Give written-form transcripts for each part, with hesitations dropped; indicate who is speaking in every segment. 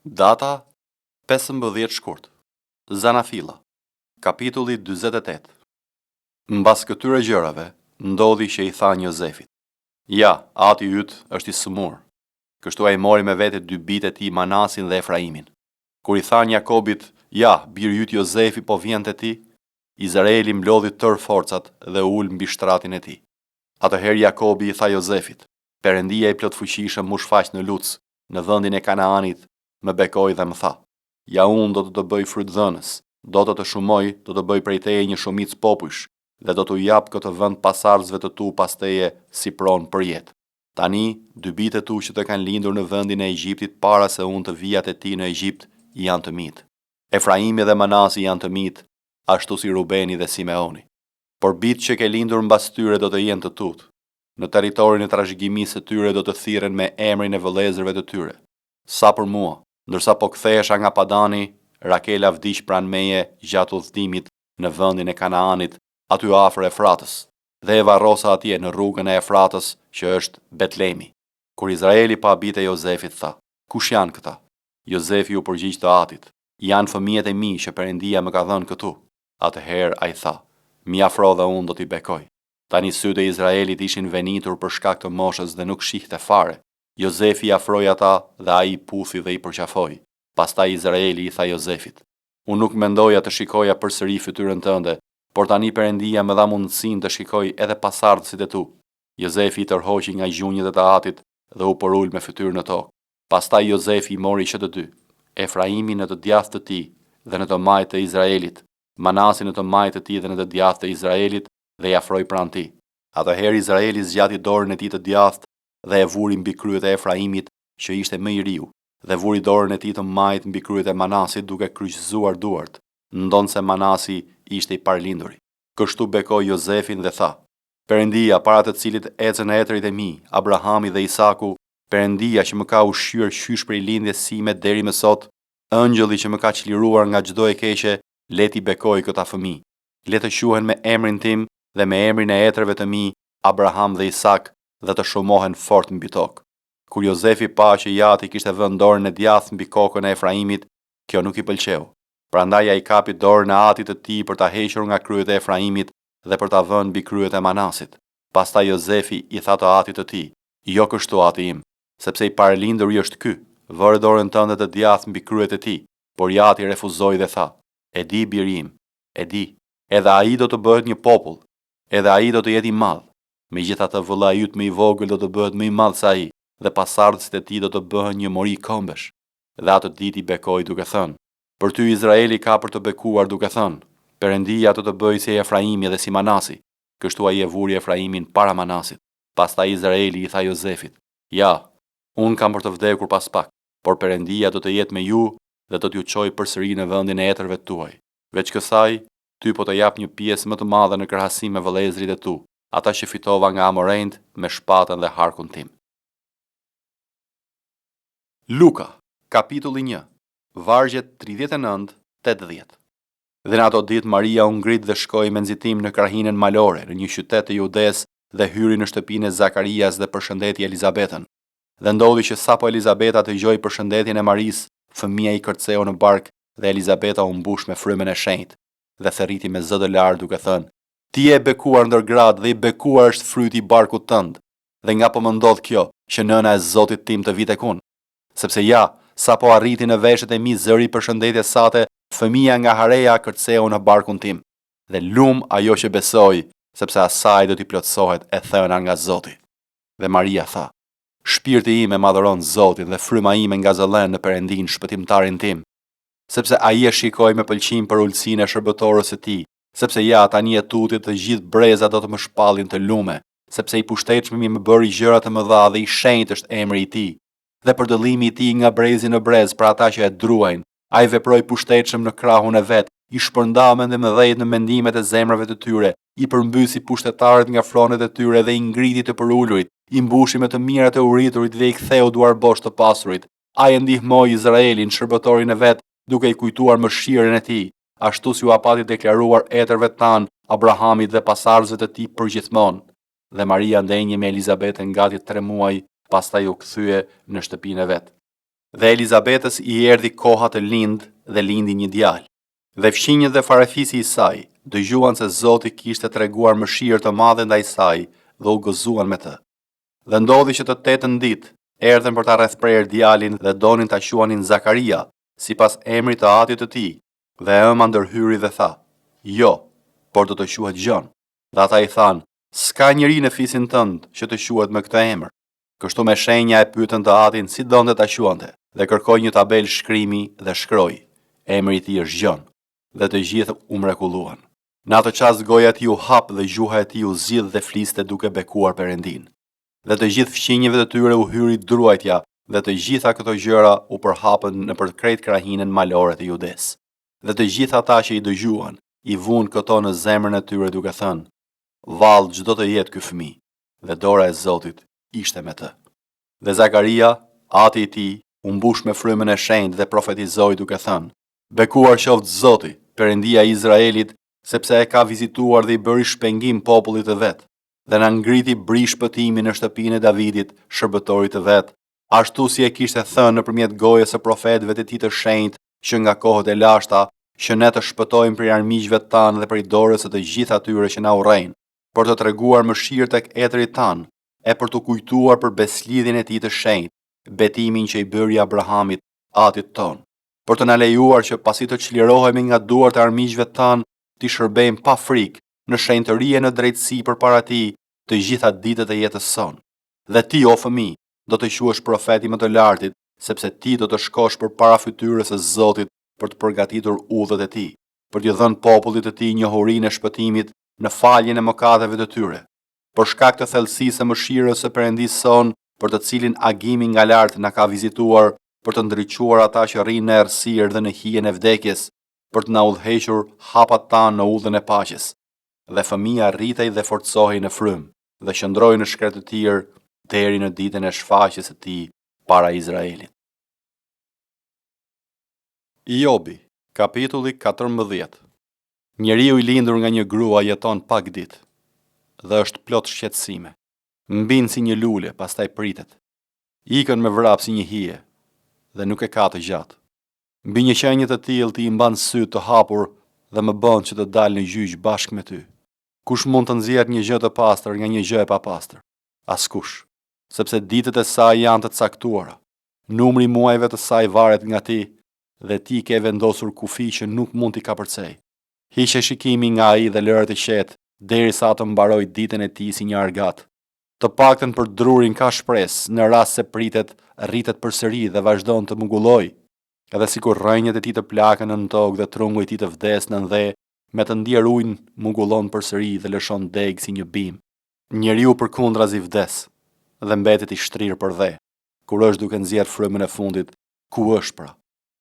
Speaker 1: Data 15 shkurt. Zanafilla. Kapitulli 48. Mbas këtyre gjërave, ndodhi që i tha Jozefit: Ja, ati yt është i sëmur. Kështu ai mori me vete 2 bijtë e tij, Manasin dhe Efraimin. Kur i than Jakobit: Ja, biri yt Jozefi po vjen te ti, Izraeli mblodhi tërë forcat dhe ul mbi shtratin e tij. Atëherë Jakobi i tha Jozefit: Perëndia i plotfuqishëm mu shfaq në Luc, në vendin e Kanaanit, më bekoi dhe më tha: Ja, unë do të bëj frytdhënës, do të shumoj, do të bëj prej teje një shumicë popujsh, dhe do t'u jap këtë vend pasardhësve të tu pas teje si pronë për jetë. Tani, 2 bijtë e tu që të kanë lindur në vendin e Egjiptit para se unë të vija te ti në Egjipt, janë të mitë. Efraimi dhe Manasi janë të mitë, ashtu si Rubeni dhe Simeoni. Por bijtë që ke lindur mbas tyre do të jenë të tutë. Në territorin e trashëgimisë së tyre do të thirren me emrin e vëllezërve të tyre. Sa për mua, ndërsa po kthehesha nga Padani, Rakela vdiq pranë meje gjatë udhëtimit në vendin e Kanaanit, aty afër Efratës, dhe e varrosa atje në rrugën e Efratës, që është Betlemi. Kur Izraeli pa bijtë e Jozefit, tha: Kush janë këta? Jozefi u përgjigj të atit: Janë fëmijët e mi që Perëndia më ka dhënë këtu. Atëherë ai tha: Mi afro dhe unë do t'i bekoj. Tani sytë e Izraelit ishin venitur për shkak të moshës dhe nuk shihte fare. Jozefi i afroi ata dhe ai i puthi dhe i përqafoi. Pastaj Izraeli i tha Jozefit: Unë nuk mendoja të shikoja përsëri fytyrën tënde, por tani Perëndia më dha mundësinë të shikoj edhe pasardhësit e tu. Jozefi i tërhoqi nga gjunjët e të atit dhe u porul me fytyrën në tokë. Pastaj Jozefi i mori që të dy, Efraimin në të djathtë të tij dhe në të majtë të Izraelit, Manasin në të majtë të tij dhe në të djathtë të Izraelit, dhe i afroi pranë tij. Atëherë Izraeli zgjati dorën e tij të djathtë dhe e vuri mbi kryet e Efraimit, që ishte më i riu, dhe vuri dorën e tij të majtë mbi kryet e Manasit duke kryqëzuar duart, ndonse Manasi ishte i parlinduri. Kështu bekoi Jozefin dhe tha: Perëndia, para të cilit ecën etërit e mi, Abrahami dhe Isaku, Perëndia që më ka ushqyer qysh prej lindjes sime deri më sot, ëngjëlli që më ka çliruar nga çdo e keqe, le t'i bekoj këta fëmijë. Le të quhen me emrin tim dhe me emrin e etërve të mi, Abraham dhe Isak, dhe të shumohen fort mbi tokë. Kur Jozefi pa që jati kishte vënë dorën e djathtë mbi kokën e Efraimit, kjo nuk i pëlqeu. Prandaj ai kapi dorën e atit të tij për ta hequr nga kryet e Efraimit dhe për ta vënë mbi kryet e Manasit. Pastaj Jozefi i tha të atit të tij: Jo kështu, ati im, sepse i paralinduri është ky. Vëre dorën tënde të djathtë mbi kryet e tij. Por jati refuzoi dhe tha: E di, biri im, e di. Edhe ai do të bëhet një popull, edhe ai do të jetë i madh. Megjithatë vëllai yt më i vogël do të bëhet më i madh se ai, dhe pasardhësit e tij do të bëhen një mori këmbësh. Dhe atë ditë i bekoi duke thënë: Për ty Izraeli ka për të bekuar duke thënë: Perëndia do të bëjë si Efraimi dhe si Manasi. Kështu ai e vuri Efraimin para Manasit. Pastaj Izraeli i tha Jozefit: Ja, unë kam për të vdekur pas pak, por Perëndia do të jetë me ju dhe do t'ju çojë përsëri në vendin e etërve tuaj. Veç kësaj, ty po të jap një pjesë më të madhe në krahasim me vëllezërit e tu, ata që fitova nga Amorejt me shpatën dhe harkun tim. Luka, kapitulli 1, vargjet 39-80. Dhe në ato ditë Maria u ngrit dhe shkoi me nxitim në krahinën malore në një qytet të Judes dhe hyri në shtëpinë e Zakarias dhe përshëndeti Elizabetën. Dhe ndodhi që sapo Elizabeta dëgjoi përshëndetjen e Maris, fëmia i kërceu në bark dhe Elizabeta u mbush me frymën e shenjtë dhe therriti me zë të lartë duke thënë: Ti je bekuar ndër gratë dhe i bekuar është fryti i barkut tënd. Dhe nga po më ndodh kjo, që nëna e Zotit tim të vi tek unë? Sepse ja, sapo arriti në veshët e mi zëri i përshëndetjes sate, fëmia nga Hareja kërceu në barkun tim. Dhe lum ajo që besoi, sepse asaj do t'i plotësohet e thëna nga Zoti. Dhe Maria tha: Shpirti im e madhëron Zotin dhe fryma ime ngazëllen në Perëndin shpëtimtarin tim, sepse ai e shikoi me pëlqim për ulësinë e shërbëtorës së tij, sepse ja tani e tutit të gjithë breza do të më shpallin të lume, sepse i pushtetshmi më bëri gjëra të mëdha dhe i shenjtë është emri i tij. Dhe për dëllimi i tij nga brezi në brez për ata që e druajnë, ai veproi pushtetshëm në krahun e vet, i shpërnda mend e mëdhej në mendimet e zemrave të tyre, i përmbysi pushtetarët nga fronet e tyre dhe i ngriti të përulurit, i mbushi me të mirat e urriturit dhe i ktheu duarbosh të pasurit. Ai e ndihmoi Izraelin, shërbëtorin e vet, duke i kujtuar mëshirën e tij, ashtu si u apati deklaruar etërve tan, Abrahamit dhe pasardhësve të tij përgjithmonë. Dhe Maria ndenjë me Elizabetën gati 3 muaj, pastaj u kthye në shtëpinë e vet. Dhe Elizabetës i erdhi koha të lind dhe lindi një djalë. Dhe fshinjët dhe farefisi i saj dëgjuan se Zoti kishte treguar mëshirë të madhe ndaj saj dhe u gëzuan me të. Dhe ndodhi që të 8 ditë erdhen për ta rrethprerë djalin dhe donin ta quanin Zakaria, sipas emrit të atit të tij. Dhe ëma ndërhyri dhe tha: "Jo, por do të quhet Gjon." Dhe ata i thanë: "S'ka njeri në fisin tënd që të quhet me këtë emër." Kështu me shenja e pyetën të atin si donte ta quante, dhe kërkoi një tabel shkrimi dhe shkroi: "Emri i tij është Gjon." Dhe të gjithë u mrekulluan. Në atë çast goja e tij u hap dhe gjuha e tij u zgjidh dhe fliste duke bekuar Perëndin. Dhe të gjithë fqinjëve të tyre u hyri druajtja, dhe të gjitha këto gjëra u përhapën nëpër krejt krahinën malore të Judes. Dhe të gjithë ata që i dëgjuan, i vunë këto në zemrën e tyre duke thënë: "Vallë çdo të jetë ky fëmijë." Dhe dora e Zotit ishte me të. Dhe Zakaria, ati i tij, u mbush me frymën e shenjtë dhe profetizoi duke thënë: "Bekuar qoftë Zoti, Perëndia e Izraelit, sepse e ka vizituar dhe i bëri shpengim popullit të vet, dhe na ngriti bri shpëtimi në shtëpinë e Davidit, shërbëtorit të vet, ashtu si e kishte thënë nëpërmjet gojës së profetëve të tij të shenjtë që nga kohët e lashta, që ne të shpëtojmë prej armiqve tanë dhe prej dorës së të gjithë atyre që na urrejnë, për të treguar mëshirë tek etrit tanë, e për të kujtuar për beslidhjen e tij të shenjtë, betimin që i bëri Abrahamit, atit ton, për të na lejuar që pasi të çlirohemi nga duart e armiqve tanë, t'i shërbejmë pa frikë, në shenjtëri e në drejtësi përpara tij të gjitha ditët e jetës sonë. Dhe ti, o fëmijë, do të quhesh profeti më të lartit, sepse ti do të shkosh përpara fytyrës së Zotit për të përgatitur udhët e tij, për t'i dhënë popullit të tij njohurinë e shpëtimit në faljen e mëkateve të tyre. Për shkak të thellësisë së mëshirës së Perëndisë son, për të cilin agimi nga lart na ka vizituar, për të ndriçuar ata që rrinë në errësirë dhe në hijen e vdekjes, për të na udhëhequr hapat tanë në udhën e paqes. Dhe fëmia rritej dhe forcohej në frymë, dhe qëndroi në shkretëtir deri në ditën e shfaqjes së tij para Izraelit. Jobi, kapitulli 14. Njeriu i lindur nga një grua jeton pak ditë dhe është plot shqetësime. Mbin si një lule, pastaj pritet. Ikën me vrap si një hije dhe nuk e ka të gjatë. Mbi një qenie të tillë ti i mban syt të hapur dhe më bën që të dal në gjyq bashkë me ty. Kush mund të nxjerrë një gjë të pastër nga një gjë e papastër? Askush, sepse ditët e saj janë të caktuara. Numri i muajve të saj varet nga ti, dhe ti ke vendosur kufi që nuk mund t'i kapërcej. Hiqe shikimi nga ai dhe lëre të qetë, derisa të mbaroj ditën e tij si një argat. Të paktën për drurin ka shpresë, në rast se pritet, rritet përsëri dhe vazhdon të mungulloj. Edhe sikur rrënjët e tij të plakën në tokë dhe trungu i tij të vdes në ndhe, me të ndier ujin mungullon përsëri dhe lëshon deg si një bim. Njeriu përkundrazi vdes dhe mbetet i shtrirë për dhe. Kur është duke nxjerr frymën e fundit, ku është pra?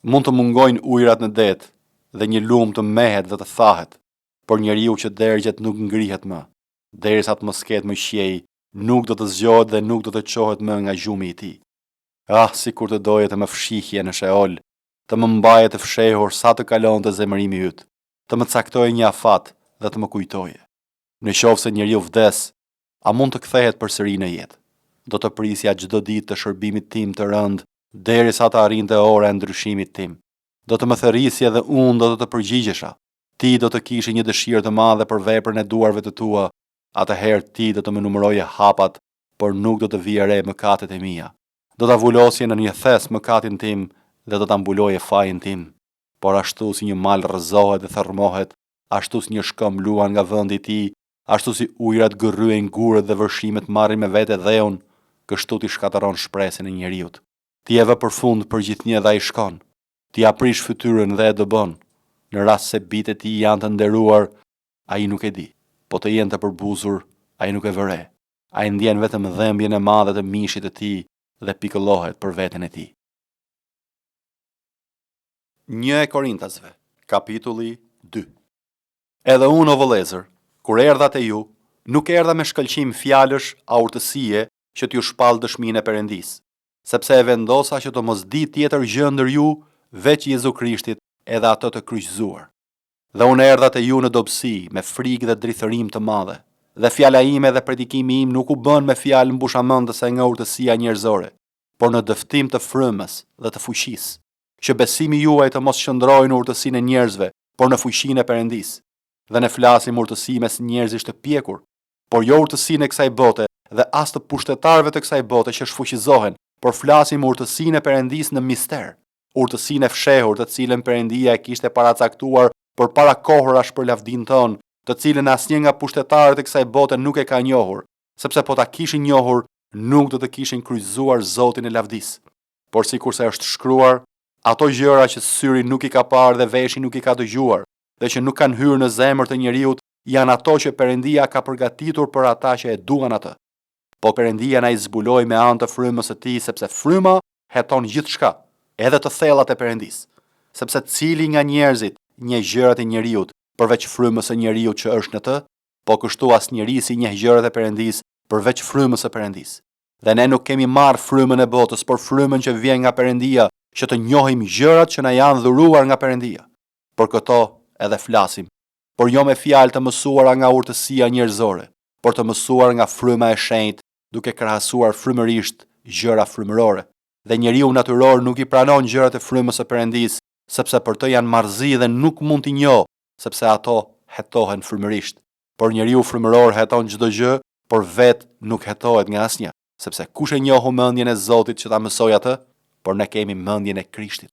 Speaker 1: Mund të mungojnë ujrat në det dhe një lum të mehet dhe të thahet, por njeriu që dërgjet nuk ngrihet më, derisa të mos ketë më qiej, nuk do të zgjohet dhe nuk do të çohet më nga gjumi i tij. Ah, sikur të doje të më fshihje në Sheol, të më mbaje të fshehur sa të kalonte zemërimi yt, të më caktoje një afat dhe të më kujtoje. Në qoftë se njeriu vdes, a mund të kthehet përsëri në jetë? Do të prisja çdo ditë të shërbimit tim të rënd, derisa të arrinte ora e ndryshimit tim. Do të më thërrisje dhe unë do të përgjigjesha. Ti do të kishe një dëshirë të madhe për veprën e duarve të tua, atëherë ti do të më numëroje hapat, por nuk do të vije re mëkatet e mia. Do ta vulosje në një thes mëkatin tim dhe do ta mbuloje fajin tim. Por ashtu si një mal rrëzohet dhe thërmohet, ashtu si një shkëm luan nga vendi i tij, ashtu si ujërat gërryen gurët dhe vërshimet marrin me vete dheun, kështu ti shkatëron shpresën e njeriut. Ti e vë përfund për gjithnjë dhe ai shkon. Ti aprish fytyrën dhe e dëbon. Në rast se bitet ti janë të nderuar, ai nuk e di. Po të jenë të përbuzur, ai nuk e vëre. Ai ndjen vetëm dhembjen e madhe të mishit të tij dhe pikëllohet për veten e tij. 1 Korintasve, kapitulli 2. Edhe unë o vëllezër, kur erdha te ju, nuk erdha me shkëlqim fjalësh a urtësie që t'ju shpall dëshminë e Perëndisë, sepse e vendosa që të mos di tjetër gjë ndër ju veç Jezu Krishtit edhe atë të kryqëzuar. Dhe unë erdha te ju në dobësi, me frikë dhe drithërim të madhe, dhe fjala ime dhe predikimi im nuk u bën me fjalë mbushamendëse nga urtësia njerëzore, por në dëftim të frymës dhe të fuqisë, që besimi juaj të mos qëndrojë në urtësinë e njerëzve, por në fuqinë e Perëndisë. Dhe ne flasim urtësi mes njerëzish të pjekur, por jo urtësinë e kësaj bote dhe as të pushtetarëve të kësaj bote që shfuqizohen, por flasim urtësinë e Perëndisë në mister, urtësinë e fshehur të cilën Perëndia e kishte paracaktuar përpara kohërash për lavdin ton, të cilën asnjë nga pushtetarët e kësaj bote nuk e ka njohur, sepse po ta kishin njohur, nuk do të kishin kryqëzuar Zotin e lavdisë. Por sikurse është shkruar, ato gjëra që syri nuk i ka parë dhe veshi nuk i ka dëgjuar, dhe që nuk kanë hyrë në zemër të njeriut, janë ato që Perëndia ka përgatitur për ata që e duan atë. Po Perëndia na i zbuloi me anë të frymës së tij, sepse fryma heton gjithçka, edhe të thellat e Perëndisë. Sepse cili nga njerëzit njeh gjërat e njeriut, përveç frymës së njeriut që është në të, po kështu as njeri si njeh gjërat e Perëndisë, përveç frymës së Perëndisë. Dhe ne nuk kemi marrë frymën e botës, por frymën që vjen nga Perëndia, që të njohim gjërat që na janë dhuruar nga Perëndia. Për këto edhe flasim, por jo me fjalë të mësuara nga urtësia njerëzore, por të mësuar nga fryma e shenjtë, duke krahasuar frymërisht gjëra frymërore. Dhe njeriu natyror nuk i pranon gjërat e frymës së Perëndisë, sepse për të janë marrëzi dhe nuk mund t'i njohë, sepse ato hetohen frymërisht. Por njeriu frymëror heton çdo gjë, por vet nuk hetohet nga asnjë, sepse kush e njohu mendjen e Zotit që ta mësoj atë, por ne kemi mendjen e Krishtit.